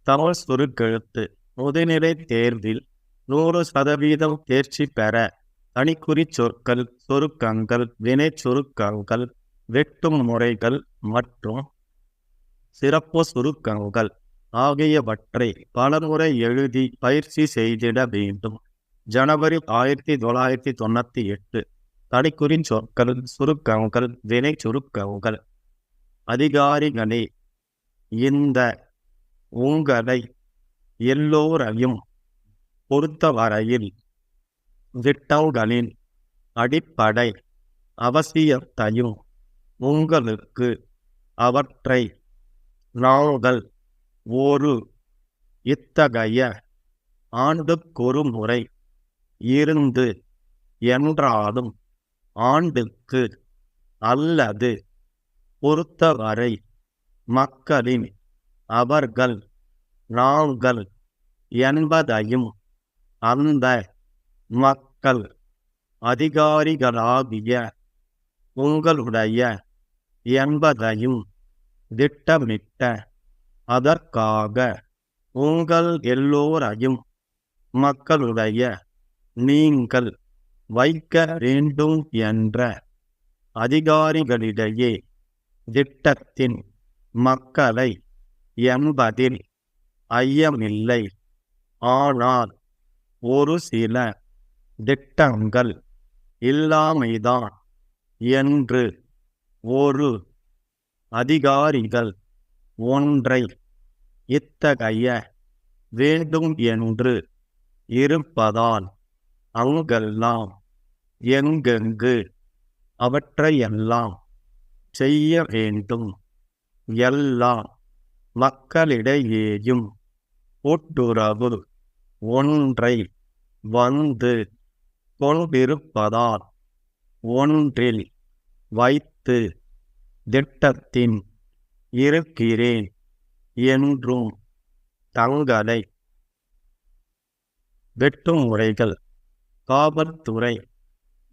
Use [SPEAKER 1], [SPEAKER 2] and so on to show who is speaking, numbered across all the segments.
[SPEAKER 1] தமிழ் சுருக்கெழுத்து. முதுநிலை தேர்வில் 100% தேர்ச்சி பெற தனிக்குறி சொற்கள், சுருக்கங்கள், வினை சுருக்கங்கள், வெட்டும் முறைகள் மற்றும் சிறப்பு சுருக்கங்கள் ஆகியவற்றை பலமுறை எழுதி பயிற்சி செய்திட வேண்டும். ஜனவரி 1998. தனிக்குறி சொற்கள், சுருக்கங்கள், வினை சுருக்கங்கள். அதிகாரிகளே, இந்த உங்களை எல்லோரையும் பொறுத்தவரையில் திட்டங்களின் அடிப்படை அவசியத்தையும் உங்களுக்கு அவற்றை நாங்கள் ஒரு இத்தகைய ஆண்டுக்கொரு முறை இருந்து என்றாலும் ஆண்டுக்கு அல்லது பொறுத்தவரை மக்களின் அவர்கள் நாங்கள் என்பதையும் அந்த மக்கள் அதிகாரிகளாகிய உங்களுடைய என்பதையும் திட்டமிட்ட அதற்காக உங்கள் எல்லோரையும் மக்களுடைய நீங்கள் வைக்க வேண்டும் என்ற அதிகாரிகளிடையே திட்டத்தின் மக்களை என்பதில் ஐயமில்லை. ஆனால் ஒரு சில திட்டங்கள் இல்லாமைதான் என்று ஒரு அதிகாரிகள் ஒன்றை இத்தகைய வேண்டும் என்று இருப்பதால் அங்கெல்லாம் எங்கெங்கு அவற்றையெல்லாம் செய்ய வேண்டும். எல்லா மக்களிடையேயும் ஒட்டுறவு ஒன்றை வந்து கொண்டிருப்பதால் ஒன்றில் வைத்து திட்டத்தின் இருக்கிறேன் என்றும் தங்களை வெட்டும் முறைகள் காவல்துறை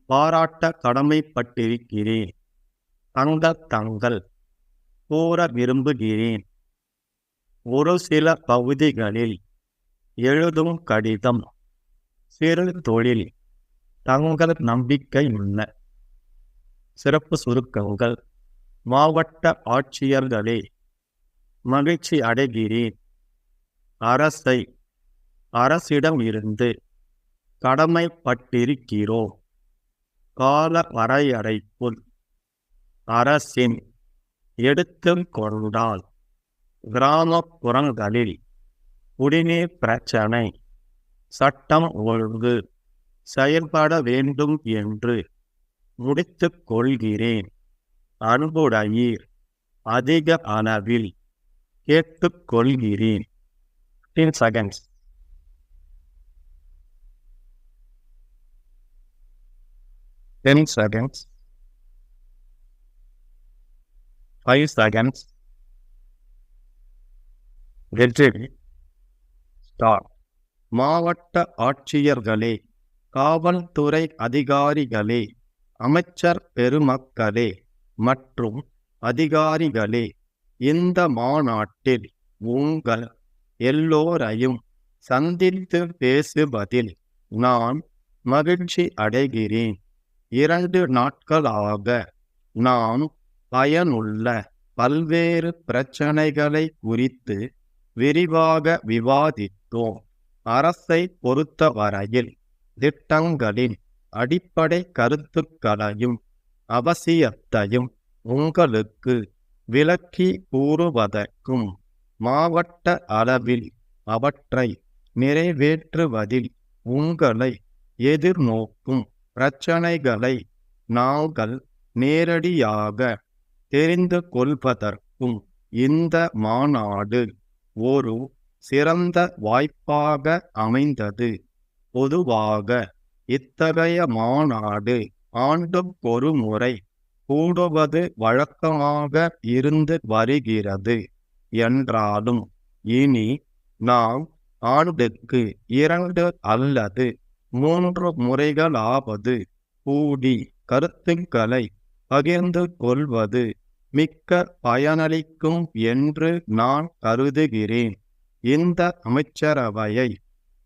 [SPEAKER 1] பாராட்ட கடமைப்பட்டிருக்கிறேன். தங்கள் கூற விரும்புகிறேன். ஒரு சில பகுதிகளில் எழுதும் கடிதம், சிறு தொழில், தங்கள் நம்பிக்கையுள்ள சிறப்பு சுருக்கங்கள். மாவட்ட ஆட்சியர்களே, மகிழ்ச்சி அடைகிறேன். அரசிடம் இருந்து கடமைப்பட்டிருக்கிறோம். கால வரையறைக்குள் அரசின் எடுத்துக்கொண்டால் கிராமப்புறங்களில் குடிநீர் பிரச்சனை சட்டம் ஒழுங்கு செயல்பட வேண்டும் என்று முடித்துக் கொள்கிறேன். அன்புடையீர், அதிக அளவில் கேட்டுக்கொள்கிறேன். 10 seconds. 10 seconds. 5 seconds. Get ready. Start. மாவட்ட ஆட்சியர்களே, காவல்துறை அதிகாரிகளே, அமைச்சர் பெருமக்களே மற்றும் அதிகாரிகளே, இந்த மாநாட்டில் உங்கள் எல்லோரையும் சந்தித்து பேசுவதில் நான் மகிழ்ச்சி அடைகிறேன். 2 நாட்களாக நாம் பயனுள்ள பல்வேறு பிரச்சனைகளை குறித்து விரிவாக விவாதித்தோம். அரசை பொறுத்தவரையில் திட்டங்களின் அடிப்படை கருத்துக்களையும் அவசியத்தையும் உங்களுக்கு விளக்கி கூறுவதற்கும் மாவட்ட அளவில் அவற்றை நிறைவேற்றுவதில் உங்களை எதிர்நோக்கும் பிரச்சனைகளை நாங்கள் நேரடியாக தெரிந்து கொள்வதற்கும் இந்த மாநாடு ஒரு சிறந்த வாய்ப்பாக அமைந்தது. பொதுவாக இத்தகைய மாநாடு ஆண்டுக்கொரு முறை கூடுவது வழக்கமாக இருந்து வருகிறது என்றாலும் இனி நாம் ஆண்டுக்கு 2 அல்லது 3 முறைகளாவது கூடி கருத்துக்களை பகிர்ந்து கொள்வது மிக்க பயனளிக்கும் என்று நான் கருதுகிறேன். இந்த அமைச்சரவையை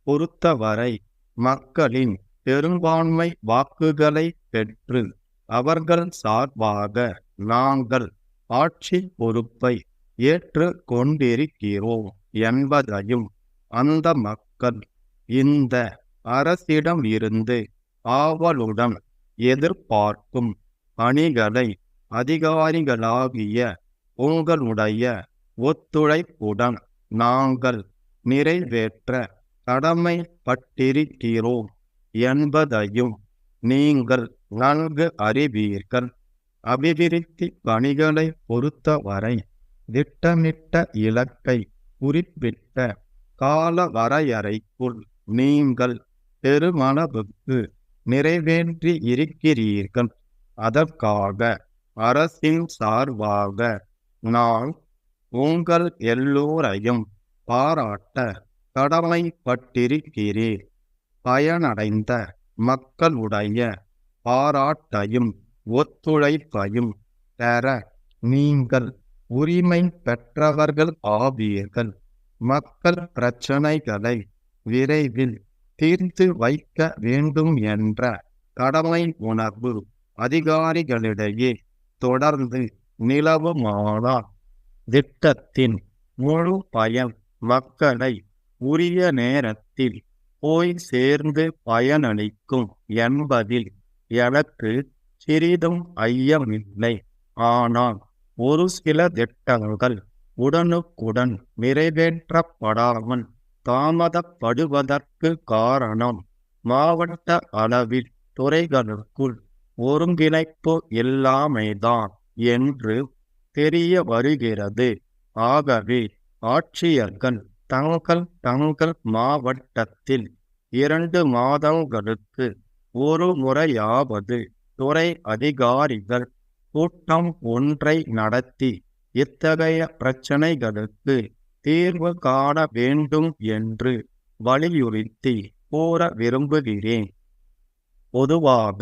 [SPEAKER 1] பொறுத்தவரை மக்களின் பெரும்பான்மை வாக்குகளை பெற்று அவர்கள் சார்பாக நாங்கள் ஆட்சி பொறுப்பை ஏற்று கொண்டிருக்கிறோம் என்பதையும் அந்த மக்கள் இந்த அரசிடம் இருந்து ஆவலுடன் எதிர்பார்க்கும் பணிகளை அதிகாரிகளாகிய உங்களுடைய ஒத்துழைப்புடன் நாங்கள் நிறைவேற்ற கடமைப்பட்டிருக்கிறோம் என்பதையும் நீங்கள் நன்கு அறிவீர்கள். அபிவிருத்தி பணிகளை பொறுத்தவரை திட்டமிட்ட இலக்கை குறிப்பிட்ட கால வரையறைக்குள் நீங்கள் பெருமளவுக்கு நிறைவேற்றி இருக்கிறீர்கள். அதற்காக அரசின் சார்பாக நான் உங்கள் எல்லோரையும் பாராட்ட கடமைப்பட்டிருக்கிறேன். பயனடைந்த மக்களுடைய பாராட்டையும் ஒத்துழைப்பையும் பெற நீங்கள் உரிமை பெற்றவர்கள் ஆவீர்கள். மக்கள் பிரச்சனைகளை விரைவில் தீர்த்து வைக்க வேண்டும் என்ற கடமை உணர்வு அதிகாரிகளிடையே தொடர்ந்து நிலவுமானால் திட்டத்தின் முழு பயன் மக்களை உரிய நேரத்தில் போய் சேர்ந்து பயனளிக்கும் என்பதில் எனக்கு சிறிதும் ஐயமில்லை. ஆனால் ஒரு சில திட்டங்கள் உடனுக்குடன் நிறைவேற்றப்படாமல் தாமதப்படுவதற்கு காரணம் மாவட்ட அளவில் துறைகளுக்குள் ஒருங்கிணைப்பு இல்லாமைதான் என்று தெரிய வருகிறது. ஆகவே ஆட்சியர்கள் தங்கள் மாவட்டத்தில் 2 மாதங்களுக்கு ஒரு முறையாவது துறை அதிகாரிகள் கூட்டம் ஒன்றை நடத்தி இத்தகைய பிரச்சனைகளுக்கு தீர்வு காண வேண்டும் என்று வலியுறுத்தி கூற விரும்புகிறேன். பொதுவாக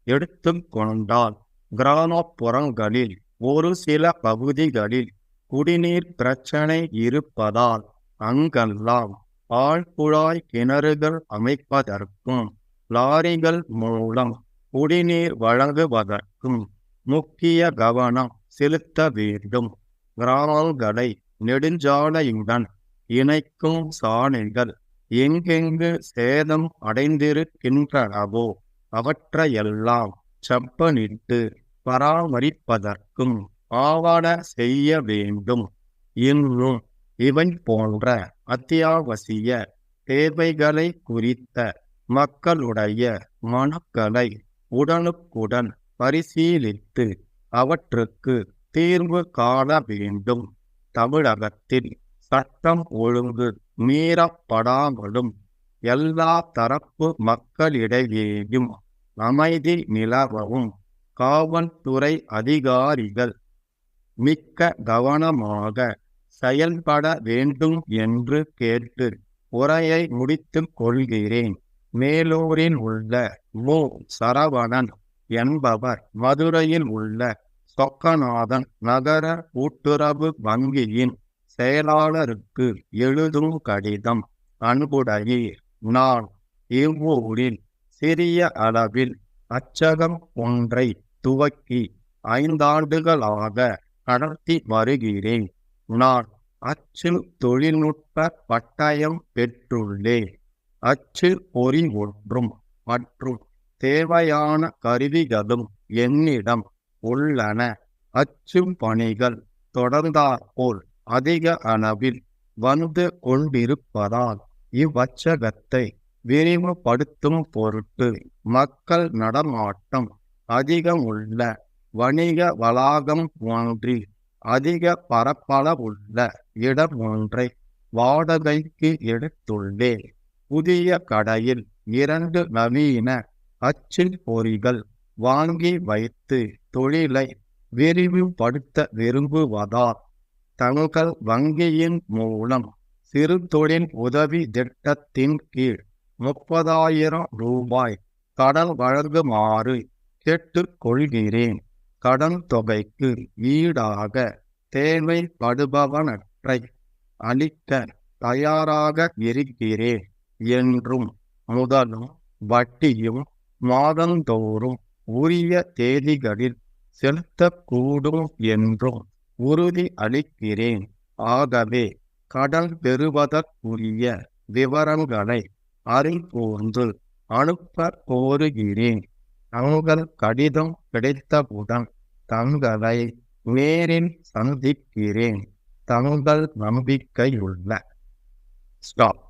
[SPEAKER 1] எடுத்துக்கொண்டால் கிராமப்புறங்களில் ஒரு சில பகுதிகளில் குடிநீர் பிரச்சனை இருப்பதால் அங்கெல்லாம் ஆழ்குழாய் கிணறுகள் அமைப்பதற்கும் லாரிகள் மூலம் குடிநீர் வழங்குவதற்கும் முக்கிய கவனம் செலுத்த வேண்டும். கிராமங்களை நெடுஞ்சாலையுடன் இணைக்கும் சாலைகள் எங்கெங்கு சேதம் அடைந்திருக்கின்றனவோ அவற்றையெல்லாம் செப்பனிட்டு பராமரிப்பதற்கும் ஆவண செய்ய வேண்டும். இன்னும் இவை போன்ற அத்தியாவசிய தேவைகளை குறித்த மக்களுடைய மனுக்களை உடனுக்குடன் பரிசீலித்து அவற்றுக்கு தீர்வு காண வேண்டும். தமிழகத்தில் சட்டம் ஒழுங்கு மீறப்படாமலும் எல்லா தரப்பு மக்களிடையேயும் அமைதி நிலவவும் காவல்துறை அதிகாரிகள் மிக்க கவனமாக செயல்பட வேண்டும் என்று கேட்டு உரையை முடித்துக் கொள்கிறேன். மேலூரில் உள்ள மு. சரவணன் என்பவர் மதுரையில் உள்ள சொக்கநாதன் நகர கூட்டுறவு வங்கியின் செயலாளருக்கு எழுதும் கடிதம். அன்புடையீர், நான் இவ்வூரில் சிறிய அளவில் அச்சகம் ஒன்றை துவக்கி 5 ஆண்டுகளாக நடத்தி வருகிறேன். நான் அச்சு தொழில்நுட்ப பட்டயம் பெற்றுள்ளேன். அச்சு பொறி ஒன்றும் மற்றும் தேவையான கருவிகளும் என்னிடம் உள்ளன. அச்சு பணிகள் தொடர்ந்தாற்போல் அதிக அளவில் வந்து கொண்டிருப்பதால் இவ்வச்சகத்தை விரிவுபடுத்தும் பொருட்டு மக்கள் நடமாட்டம் அதிகம் உள்ள வணிக வளாகம் ஒன்றில் அதிக பரப்பளவுள்ள இடம் ஒன்றை வாடகைக்கு எடுத்துள்ளேன். புதிய கடையில் 2 நவீன அச்சு பொறிகள் வாங்கி வைத்து தொழிலை விரிவுபடுத்த விரும்புவதால் தங்கள் வங்கியின் மூலம் சிறு தொழில் உதவி திட்டத்தின் கீழ் 30,000 ரூபாய் கடன் வழங்குமாறு கேட்டுக்கொள்கிறேன். கடன் தொகைக்கு ஈடாக தேவைப்படுபவனற்றை அளிக்க தயாராக இருக்கிறேன் என்றும் முதலும் வட்டியும் மாதந்தோறும் உரிய தேதிகளில் செலுத்தக்கூடும் என்றும் உறுதி அளிக்கிறேன். ஆகவே கடன் பெறுவதற்குரிய விவரங்களை அறிகூர்ந்து அனுப்ப கோருகிறேன். தங்கள் கடிதம் கிடைத்தவுடன் தங்களை நேரில் சந்திக்கிறேன். தங்கள் நம்பிக்கையுள்ள ஸ்டாப்.